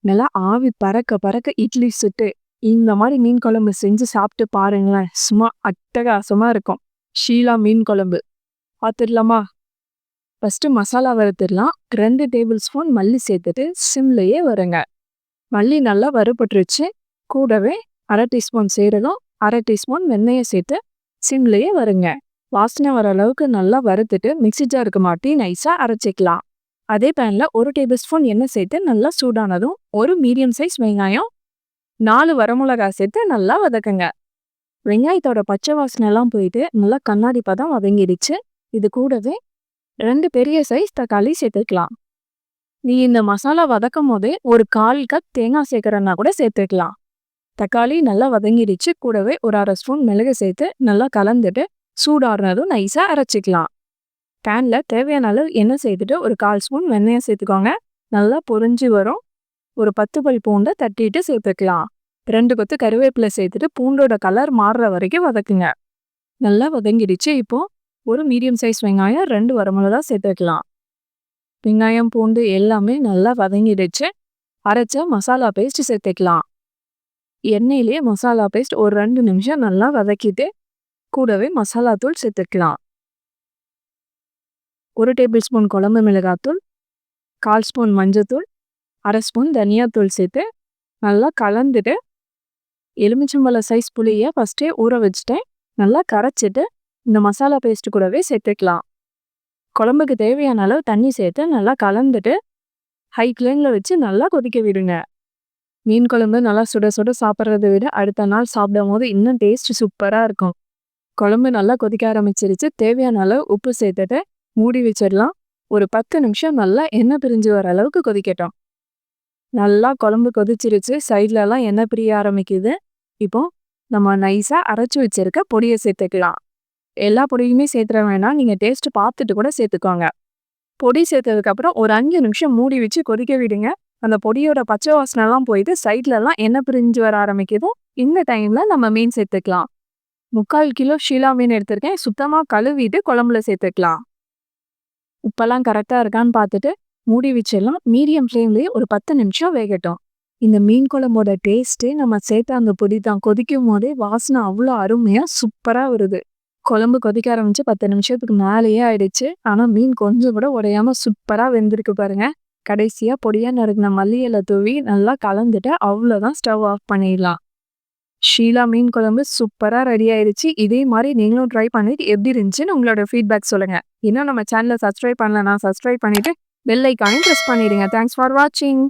நல்லா ஆவி பறக்க பறக்க இட்லி சுட்டு, இந்த மாரி மீன் குழம்பு செஞ்சு சாப்பிட்டு பாருங்களேன். சும்மா அட்டகாசமா இருக்கும். ஷீலா மீன் குழம்பு. பார்த்துடலாமா? ஃபர்ஸ்ட்டு மசாலா வறுத்துடலாம். 2 டேபிள் ஸ்பூன் மல்லி சேர்த்துட்டு சிம்லயே வறுங்க. மல்லி நல்லா வறுபட்டுருச்சு. கூடவே 1/2 டீஸ்பூன் சீரகம், 1/2 டீஸ்பூன் வெந்தயம் சேர்த்து சிம்லயே வறுங்க. வாசனை வர அளவுக்கு நல்லா வறுத்துட்டு மிக்ஸி ஜாருக்கு மாட்டி நைஸா அரைச்சிக்கலாம். அதே பேன்ல 1 டேபிள் ஸ்பூன் எண்ணெய் சேர்த்து நல்லா சூடானதும் ஒரு மீடியம் சைஸ் வெங்காயம், 4 வரமிளகாய் சேர்த்து நல்லா வதக்குங்க. வெங்காயத்தோட பச்சை வாசனை எல்லாம் போயிட்டு நல்லா கண்ணாடி பதம் வதங்கிடுச்சு. இது கூடவே 2 பெரிய சைஸ் தக்காளி சேர்த்துக்கலாம். நீ இந்த மசாலா வதக்கும் போதே ஒரு 1/4 கப் தேங்காய் சேர்க்கறன்னா கூட சேர்த்துக்கலாம். தக்காளி நல்லா வதங்கிடுச்சு. கூடவே ஒரு 1/2 ஸ்பூன் மிளகு சேர்த்து நல்லா கலந்துட்டு சூடாறுனதும் நைஸா அரைச்சிக்கலாம். பேன்ல தேவையான அளவு எண்ணெய் சேர்த்துட்டு ஒரு 1/4 ஸ்பூன் வெந்தயம் சேர்த்துக்கோங்க. நல்லா பொரிஞ்சு வரும். ஒரு 10 பல் பூண்டை தட்டிட்டு சேர்த்துக்கலாம். 2 கொத்து கருவேப்பிலை சேர்த்துட்டு பூண்டோட கலர் மாறுற வரைக்கும் வதக்குங்க. நல்லா வதங்கிடுச்சு. இப்போ ஒரு மீடியம் சைஸ் வெங்காயம், 2 வரமிளகாய் சேர்த்துக்கலாம். வெங்காயம், பூண்டு எல்லாமே நல்லா வதங்கிடுச்சு. அரைச்ச மசாலா பேஸ்ட் சேர்த்துக்கலாம். எண்ணெயிலேயே மசாலா பேஸ்ட் ஒரு 2 நிமிஷம் நல்லா வதக்கிட்டு கூடவே மசாலா தூள் சேர்த்துக்கலாம். 1 டேபிள் ஸ்பூன் குழம்பு மிளகாத்தூள், 1/4 ஸ்பூன் மஞ்சத்தூள், 1/2 ஸ்பூன் தனியாத்தூள் சேர்த்து நல்லா கலந்துட்டு எலுமிச்சம்பழ சைஸ் புளியை ஃபஸ்ட்டே ஊற வச்சுட்டேன். நல்லா கரைச்சிட்டு இந்த மசாலா பேஸ்ட் கூடவே சேர்த்துக்கலாம். குழம்புக்கு தேவையான அளவு தண்ணி சேர்த்து நல்லா கலந்துட்டு ஹை ஃப்ளேமில் வச்சு நல்லா கொதிக்க விடுங்க. மீன் குழம்பு நல்லா சுட சுட சாப்பிட்றத விட அடுத்த நாள் சாப்பிடும் போது இன்னும் டேஸ்ட் சூப்பராக இருக்கும். குழம்பு நல்லா கொதிக்க ஆரம்பிச்சிருச்சு. தேவையான அளவு உப்பு சேர்த்துட்டு மூடி வச்சிடலாம். ஒரு 10 நிமிஷம் நல்லா எண்ணெய் பிரிஞ்சு வர அளவுக்கு கொதிக்கட்டும். நல்லா குழம்பு கொதிச்சிருச்சு. சைட்லலாம் எண்ணெய் பிரிய ஆரம்பிக்குது. இப்போ நம்ம நைஸாக அரைச்சி வச்சிருக்க பொடியை சேர்த்துக்கலாம். எல்லா பொடியுமே சேர்த்துற வேணாம். நீங்கள் டேஸ்ட் பார்த்துட்டு கூட சேர்த்துக்கோங்க. பொடி சேர்த்ததுக்கப்புறம் ஒரு 5 நிமிஷம் மூடி வச்சு கொதிக்க விடுங்க. அந்த பொடியோட பச்சை வாசனைலாம் போயிட்டு சைட்லலாம் எண்ணெய் பிரிஞ்சு வர ஆரம்பிக்குது. இந்த டைமில் நம்ம மீன் சேர்த்துக்கலாம். 3/4 கிலோ ஷீலா மீன் எடுத்திருக்கேன். சுத்தமாக கழுவிட்டு குழம்புல சேர்த்துக்கலாம். உப்பெல்லாம் கரெக்டாக இருக்கான்னு பார்த்துட்டு மூடி வச்சிடலாம். மீடியம் ஃப்ளேம்லேயே ஒரு 10 நிமிஷம் வேகட்டும். இந்த மீன் குழம்போட டேஸ்ட்டு நம்ம சேர்த்த அந்த பொடி தான். கொதிக்கும் போதே வாசனை அவ்வளோ அருமையாக சூப்பராக வருது. குழம்பு கொதிக்க ஆரம்பிச்சு 10 நிமிஷத்துக்கு மேலேயே ஆயிடுச்சு. ஆனால் மீன் கொஞ்சம் கூட உடையாம சூப்பராக வெந்திருக்கு பாருங்க. கடைசியாக பொடியாக நறுக்கின மல்லி இலை தூவி நல்லா கலந்துட்டு அவ்வளோதான், ஸ்டவ் ஆஃப் பண்ணிடலாம். ஷீலா மீன் குழம்பு சூப்பராக ரெடி ஆயிடுச்சு. இதே மாதிரி நீங்களும் ட்ரை பண்ணிட்டு எப்படி இருந்துச்சுன்னு உங்களோட ஃபீட்பேக் சொல்லுங்கள். இன்னும் நம்ம சேனலை சப்ஸ்கிரைப் பண்ணலன்னா சப்ஸ்கிரைப் பண்ணிவிட்டு பெல் ஐக்கானையும் ப்ரெஸ் பண்ணிடுங்க. தேங்க்ஸ் ஃபார் வாட்சிங்.